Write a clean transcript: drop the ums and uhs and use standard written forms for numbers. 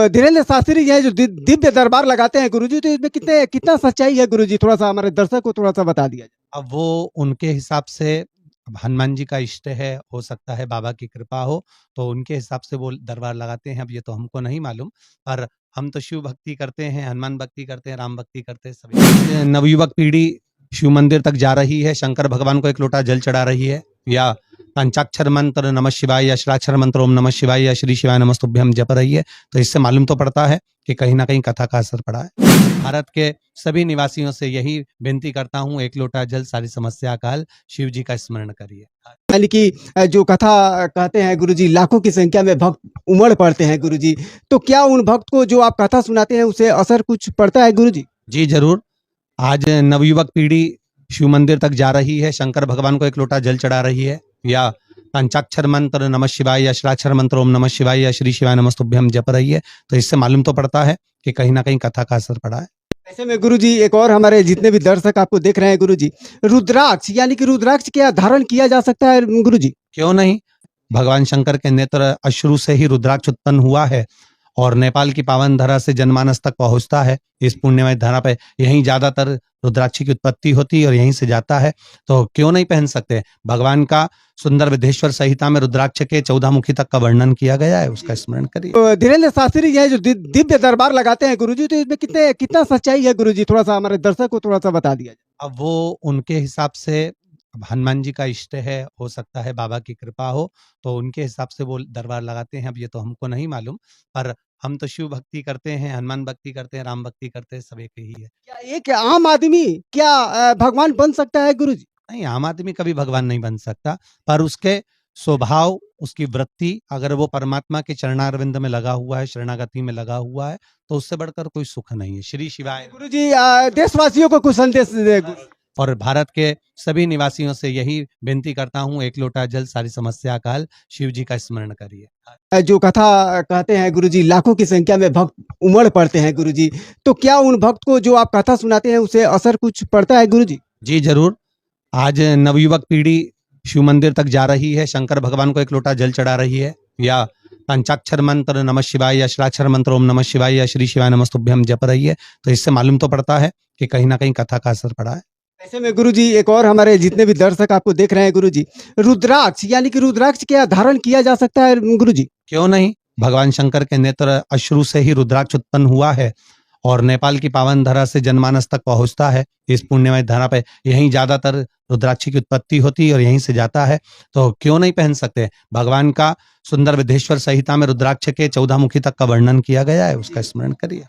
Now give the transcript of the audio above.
धीरेन्द्र शास्त्री जी हैं जो दिव्य दरबार लगाते हैं गुरुजी, तो इसमें कितना सच्चाई है गुरुजी, थोड़ा सा हमारे दर्शक को थोड़ा सा बता दिया जाए। अब वो उनके हिसाब से, अब हनुमान जी का इष्ट है, हो सकता है बाबा की कृपा हो तो उनके हिसाब से वो दरबार लगाते हैं। अब ये तो हमको नहीं मालूम, पर हम तो शिव भक्ति करते हैं, हनुमान भक्ति करते हैं, राम भक्ति करते हैं। सभी नवयुवक पीढ़ी शिव मंदिर तक जा रही है, शंकर भगवान को एक लोटा जल चढ़ा रही है, या पंचाक्षर मंत्र नमः शिवाय या अष्टाक्षर मंत्र ओम नमः शिवाय या श्री शिवाय नमस्तुभ्यम जप रही है। तो इससे मालूम तो पड़ता है कि कहीं ना कहीं कथा का असर पड़ा है। भारत के सभी निवासियों से यही विनती करता हूँ, एक लोटा जल सारी समस्या का हल, शिव जी का स्मरण करिए। यानी कि जो कथा कहते हैं गुरुजी, लाखों की संख्या में भक्त उमड़ पड़ते हैं गुरुजी, तो क्या उन भक्त को जो आप कथा सुनाते हैं उसे असर कुछ पड़ता है गुरुजी? जी जरूर। आज नवयुवक पीढ़ी शिव मंदिर तक जा रही है, शंकर भगवान को एक लोटा जल चढ़ा रही है, या पंचाक्षर मंत्र नमः शिवाय या अष्टाक्षर मंत्र ओम नमः शिवाय या श्री शिवाय नमस्तुभ्यम जप रही है। तो इससे मालूम तो पड़ता है कि कहीं ना कहीं कथा का असर पड़ा है। ऐसे में गुरुजी एक और हमारे जितने भी दर्शक आपको देख रहे हैं गुरुजी, रुद्राक्ष यानी कि रुद्राक्ष क्या धारण किया जा सकता है गुरुजी? क्यों नहीं। भगवान शंकर के नेत्र अश्रु से ही रुद्राक्ष उत्पन्न हुआ है और नेपाल की पावन धरा से जनमानस तक पहुंचता है। इस पुण्यमय धरा पे यहीं ज्यादातर रुद्राक्ष की उत्पत्ति होती है और यहीं से जाता है, तो क्यों नहीं पहन सकते। भगवान का सुंदर विदेश्वर संहिता में रुद्राक्ष के 14 मुखी तक का वर्णन किया गया है, उसका स्मरण करिए। तो धीरेन्द्र शास्त्री जी हैं जो दिव्य दरबार लगाते हैं गुरुजी, तो इसमें कितना सच्चाई है गुरुजी, थोड़ा सा हमारे दर्शक को थोड़ा सा बता दिया जाए। अब वो उनके हिसाब से, अब हनुमान जी का इष्ट है, हो सकता है बाबा की कृपा हो तो उनके हिसाब से वो दरबार लगाते हैं। अब ये तो हमको नहीं मालूम, पर हम तो शिव भक्ति करते हैं, हनुमान भक्ति करते हैं, राम भक्ति करते हैं, सब एक ही है। क्या एक आम आदमी क्या भगवान बन सकता है गुरुजी? नहीं, आम आदमी कभी भगवान नहीं बन सकता, पर उसके स्वभाव, उसकी वृत्ति अगर वो परमात्मा के चरणारविंद में लगा हुआ है, शरणागति में लगा हुआ है, तो उससे बढ़कर कोई सुख नहीं है। श्री शिवाय। गुरुजी देशवासियों को कुछ संदेश दे गुरु। और भारत के सभी निवासियों से यही विनती करता हूँ, एक लोटा जल सारी समस्या का हल, शिव जी का स्मरण करिए। जो कथा कहते हैं गुरुजी, लाखों की संख्या में भक्त उमड़ पड़ते हैं गुरुजी, तो क्या उन भक्त को जो आप कथा सुनाते हैं उसे असर कुछ पड़ता है गुरुजी? जी जरूर। आज नवयुवक पीढ़ी शिव मंदिर तक जा रही है, शंकर भगवान को एक लोटा जल चढ़ा रही है, या पंचाक्षर मंत्र नमः शिवाय या अष्टाक्षर मंत्र ओम नमः शिवाय या श्री शिवाय नमस्तुभ्यम जप रही है। तो इससे मालूम तो पड़ता है कि कहीं ना कहीं कथा का असर पड़ा है। ऐसे में गुरुजी एक और हमारे जितने भी दर्शक आपको देख रहे हैं गुरुजी, रुद्राक्ष यानी कि रुद्राक्ष क्या धारण किया जा सकता है गुरुजी? क्यों नहीं। भगवान शंकर के नेत्र अश्रु से ही रुद्राक्ष उत्पन्न हुआ है और नेपाल की पावन धरा से जनमानस तक पहुंचता है। इस पुण्यमय धरा पे यहीं ज्यादातर रुद्राक्ष की उत्पत्ति होती है और यहीं से जाता है, तो क्यों नहीं पहन सकते। भगवान का सुंदर विदेश्वर संहिता में रुद्राक्ष के 14 मुखी तक का वर्णन किया गया है, उसका स्मरण करिए।